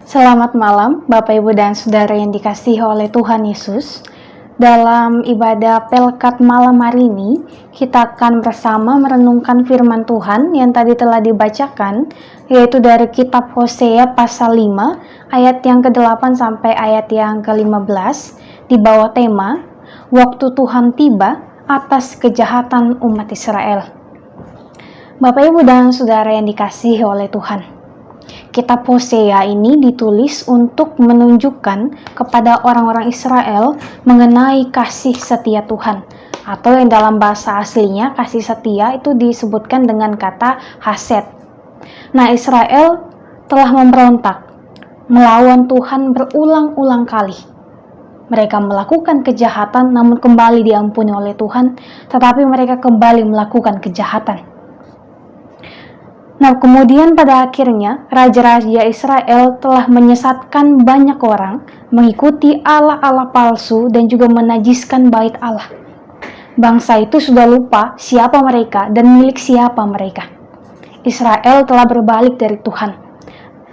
Selamat malam, Bapak, Ibu, dan Saudara yang dikasihi oleh Tuhan Yesus. Dalam ibadah Pelkat malam hari ini, kita akan bersama merenungkan firman Tuhan yang tadi telah dibacakan, yaitu dari kitab Hosea pasal 5, ayat yang ke-8 sampai ayat yang ke-15, di bawah tema, Waktu Tuhan Tiba atas kejahatan umat Israel. Bapak, Ibu, dan Saudara yang dikasihi oleh Tuhan, kitab Hosea ini ditulis untuk menunjukkan kepada orang-orang Israel mengenai kasih setia Tuhan, atau yang dalam bahasa aslinya kasih setia itu disebutkan dengan kata hased. Nah, Israel telah memberontak melawan Tuhan berulang-ulang kali. Mereka melakukan kejahatan namun kembali diampuni oleh Tuhan, tetapi mereka kembali melakukan kejahatan. Nah, kemudian pada akhirnya raja-raja Israel telah menyesatkan banyak orang mengikuti Allah-Allah palsu dan juga menajiskan bait Allah. Bangsa itu sudah lupa siapa mereka dan milik siapa mereka. Israel telah berbalik dari Tuhan,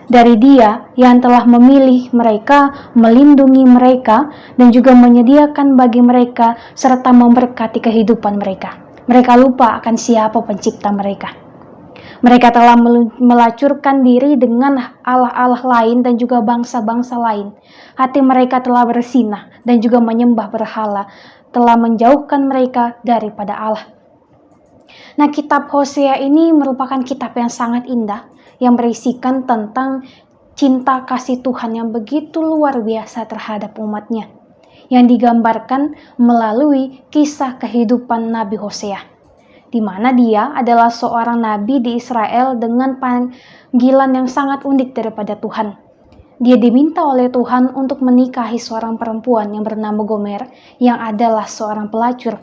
dari Dia yang telah memilih mereka, melindungi mereka, dan juga menyediakan bagi mereka serta memberkati kehidupan mereka. Mereka lupa akan siapa pencipta mereka. Mereka telah melacurkan diri dengan Allah-Allah lain dan juga bangsa-bangsa lain. Hati mereka telah bersinah dan juga menyembah berhala, telah menjauhkan mereka daripada Allah. Nah, kitab Hosea ini merupakan kitab yang sangat indah, yang berisikan tentang cinta kasih Tuhan yang begitu luar biasa terhadap umatnya, yang digambarkan melalui kisah kehidupan Nabi Hosea, di mana dia adalah seorang nabi di Israel dengan panggilan yang sangat unik daripada Tuhan. Dia diminta oleh Tuhan untuk menikahi seorang perempuan yang bernama Gomer, yang adalah seorang pelacur.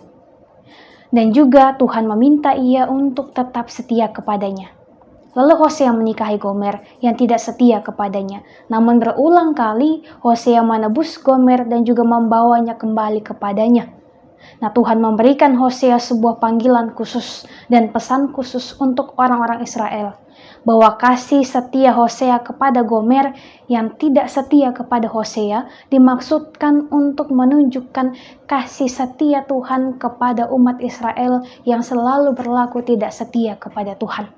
Dan juga Tuhan meminta ia untuk tetap setia kepadanya. Lalu Hosea menikahi Gomer yang tidak setia kepadanya. Namun berulang kali Hosea menebus Gomer dan juga membawanya kembali kepadanya. Nah, Tuhan memberikan Hosea sebuah panggilan khusus dan pesan khusus untuk orang-orang Israel, bahwa kasih setia Hosea kepada Gomer yang tidak setia kepada Hosea dimaksudkan untuk menunjukkan kasih setia Tuhan kepada umat Israel yang selalu berlaku tidak setia kepada Tuhan.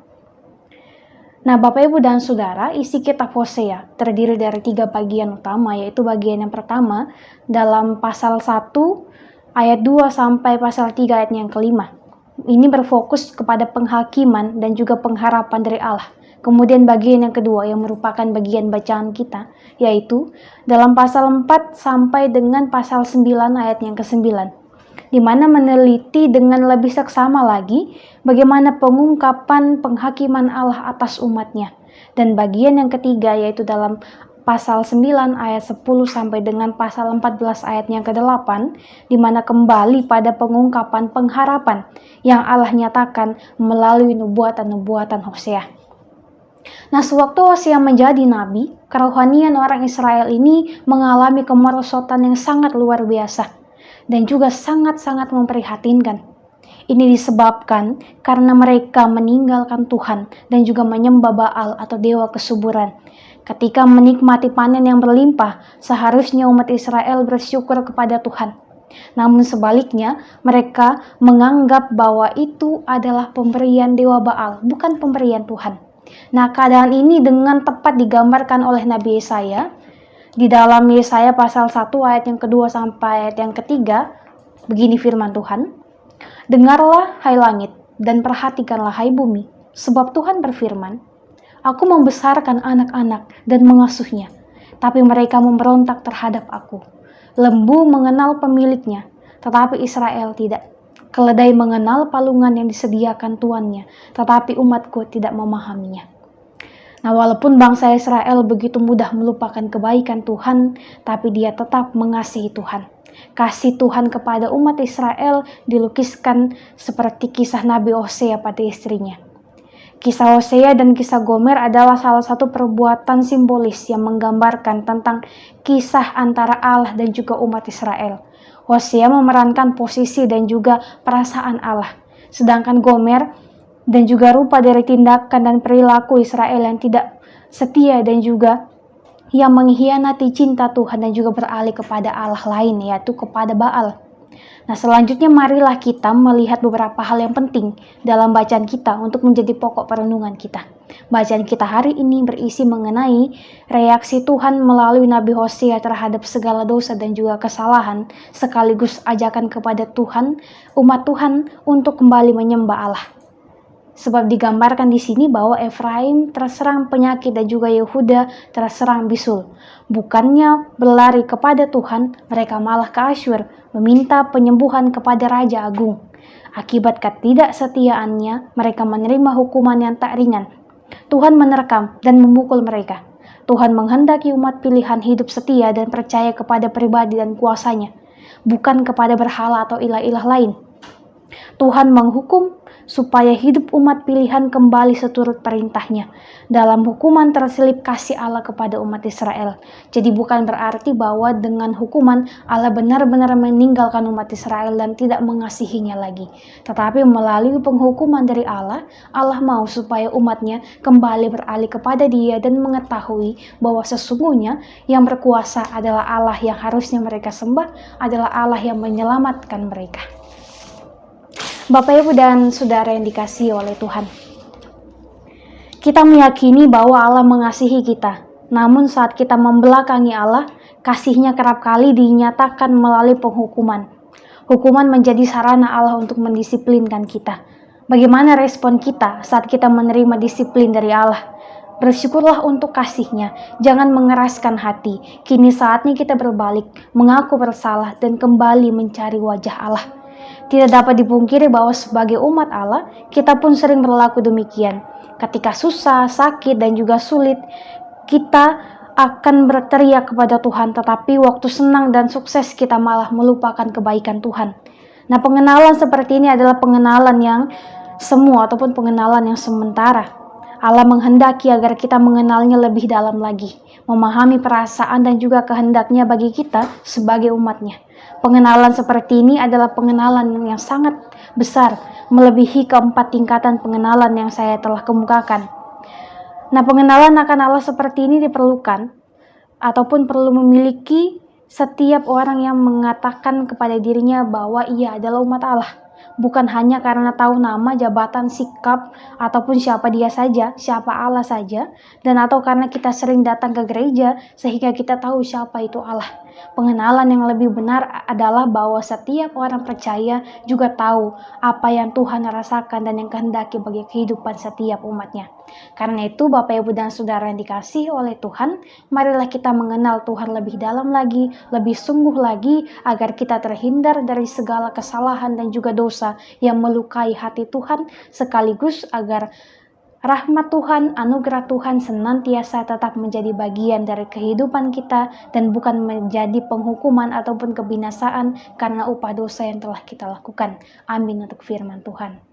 Nah, Bapak, Ibu, dan Saudara, isi kitab Hosea terdiri dari 3 bagian utama, yaitu bagian yang pertama dalam pasal 1 ayat 2 sampai pasal 3 ayat yang kelima. Ini berfokus kepada penghakiman dan juga pengharapan dari Allah. Kemudian bagian yang kedua yang merupakan bagian bacaan kita, yaitu dalam pasal 4 sampai dengan pasal 9 ayat yang ke-9, di mana meneliti dengan lebih seksama lagi bagaimana pengungkapan penghakiman Allah atas umatnya. Dan bagian yang ketiga yaitu dalam pasal 9 ayat 10 sampai dengan pasal 14 ayat yang ke-8, di mana kembali pada pengungkapan pengharapan yang Allah nyatakan melalui nubuatan-nubuatan Hosea. Nah, sewaktu Hosea menjadi nabi, kerohanian orang Israel ini mengalami kemerosotan yang sangat luar biasa dan juga sangat-sangat memprihatinkan. Ini disebabkan karena mereka meninggalkan Tuhan dan juga menyembah Baal atau dewa kesuburan. Ketika menikmati panen yang berlimpah, seharusnya umat Israel bersyukur kepada Tuhan. Namun sebaliknya, mereka menganggap bahwa itu adalah pemberian dewa Baal, bukan pemberian Tuhan. Nah, keadaan ini dengan tepat digambarkan oleh Nabi Yesaya. Di dalam Yesaya pasal 1 ayat yang kedua sampai ayat yang ketiga, begini firman Tuhan. Dengarlah, hai langit, dan perhatikanlah, hai bumi, sebab Tuhan berfirman, Aku membesarkan anak-anak dan mengasuhnya, tapi mereka memberontak terhadap aku. Lembu mengenal pemiliknya, tetapi Israel tidak. Keledai mengenal palungan yang disediakan tuannya, tetapi umatku tidak memahaminya. Nah, walaupun bangsa Israel begitu mudah melupakan kebaikan Tuhan, tapi dia tetap mengasihi Tuhan. Kasih Tuhan kepada umat Israel dilukiskan seperti kisah Nabi Hosea pada istrinya. Kisah Hosea dan kisah Gomer adalah salah satu perbuatan simbolis yang menggambarkan tentang kisah antara Allah dan juga umat Israel. Hosea memerankan posisi dan juga perasaan Allah, sedangkan Gomer dan juga rupa dari tindakan dan perilaku Israel yang tidak setia dan juga yang mengkhianati cinta Tuhan dan juga beralih kepada Allah lain, yaitu kepada Baal. Nah, selanjutnya marilah kita melihat beberapa hal yang penting dalam bacaan kita untuk menjadi pokok perenungan kita. Bacaan kita hari ini berisi mengenai reaksi Tuhan melalui Nabi Hosea terhadap segala dosa dan juga kesalahan, sekaligus ajakan kepada Tuhan, umat Tuhan untuk kembali menyembah Allah. Sebab digambarkan di sini bahwa Efraim terserang penyakit dan juga Yehuda terserang bisul. Bukannya berlari kepada Tuhan, mereka malah ke Asyur, meminta penyembuhan kepada Raja Agung. Akibat ketidaksetiaannya, mereka menerima hukuman yang tak ringan. Tuhan menerkam dan memukul mereka. Tuhan menghendaki umat pilihan hidup setia dan percaya kepada pribadi dan kuasanya, bukan kepada berhala atau ilah-ilah lain. Tuhan menghukum supaya hidup umat pilihan kembali seturut perintahnya. Dalam hukuman terselip kasih Allah kepada umat Israel. Jadi bukan berarti bahwa dengan hukuman Allah benar-benar meninggalkan umat Israel dan tidak mengasihinya lagi. Tetapi melalui penghukuman dari Allah, Allah mau supaya umatnya kembali beralih kepada Dia dan mengetahui bahwa sesungguhnya yang berkuasa adalah Allah yang harusnya mereka sembah, adalah Allah yang menyelamatkan mereka. Bapak, Ibu, dan Saudara yang dikasihi oleh Tuhan, kita meyakini bahwa Allah mengasihi kita. Namun saat kita membelakangi Allah, kasih-Nya kerap kali dinyatakan melalui penghukuman. Hukuman menjadi sarana Allah untuk mendisiplinkan kita. Bagaimana respon kita saat kita menerima disiplin dari Allah? Bersyukurlah untuk kasih-Nya, jangan mengeraskan hati. Kini saatnya kita berbalik, mengaku bersalah, dan kembali mencari wajah Allah. Tidak dapat dipungkiri bahwa sebagai umat Allah, kita pun sering berlaku demikian. Ketika susah, sakit, dan juga sulit, kita akan berteriak kepada Tuhan, tetapi waktu senang dan sukses kita malah melupakan kebaikan Tuhan. Nah, pengenalan seperti ini adalah pengenalan yang semu ataupun pengenalan yang sementara. Allah menghendaki agar kita mengenalnya lebih dalam lagi, memahami perasaan dan juga kehendaknya bagi kita sebagai umatnya. Pengenalan seperti ini adalah pengenalan yang sangat besar, melebihi keempat tingkatan pengenalan yang saya telah kemukakan. Nah, pengenalan akan Allah seperti ini diperlukan ataupun perlu memiliki setiap orang yang mengatakan kepada dirinya bahwa ia adalah umat Allah. Bukan hanya karena tahu nama, jabatan, sikap, ataupun siapa dia saja, siapa Allah saja, dan atau karena kita sering datang ke gereja sehingga kita tahu siapa itu Allah. Pengenalan yang lebih benar adalah bahwa setiap orang percaya juga tahu apa yang Tuhan rasakan dan yang kehendaki bagi kehidupan setiap umatnya. Karena itu Bapak, Ibu, dan Saudara yang dikasihi oleh Tuhan, marilah kita mengenal Tuhan lebih dalam lagi, lebih sungguh lagi, agar kita terhindar dari segala kesalahan dan juga dosa yang melukai hati Tuhan, sekaligus agar rahmat Tuhan, anugerah Tuhan senantiasa tetap menjadi bagian dari kehidupan kita dan bukan menjadi penghukuman ataupun kebinasaan karena upah dosa yang telah kita lakukan. Amin untuk firman Tuhan.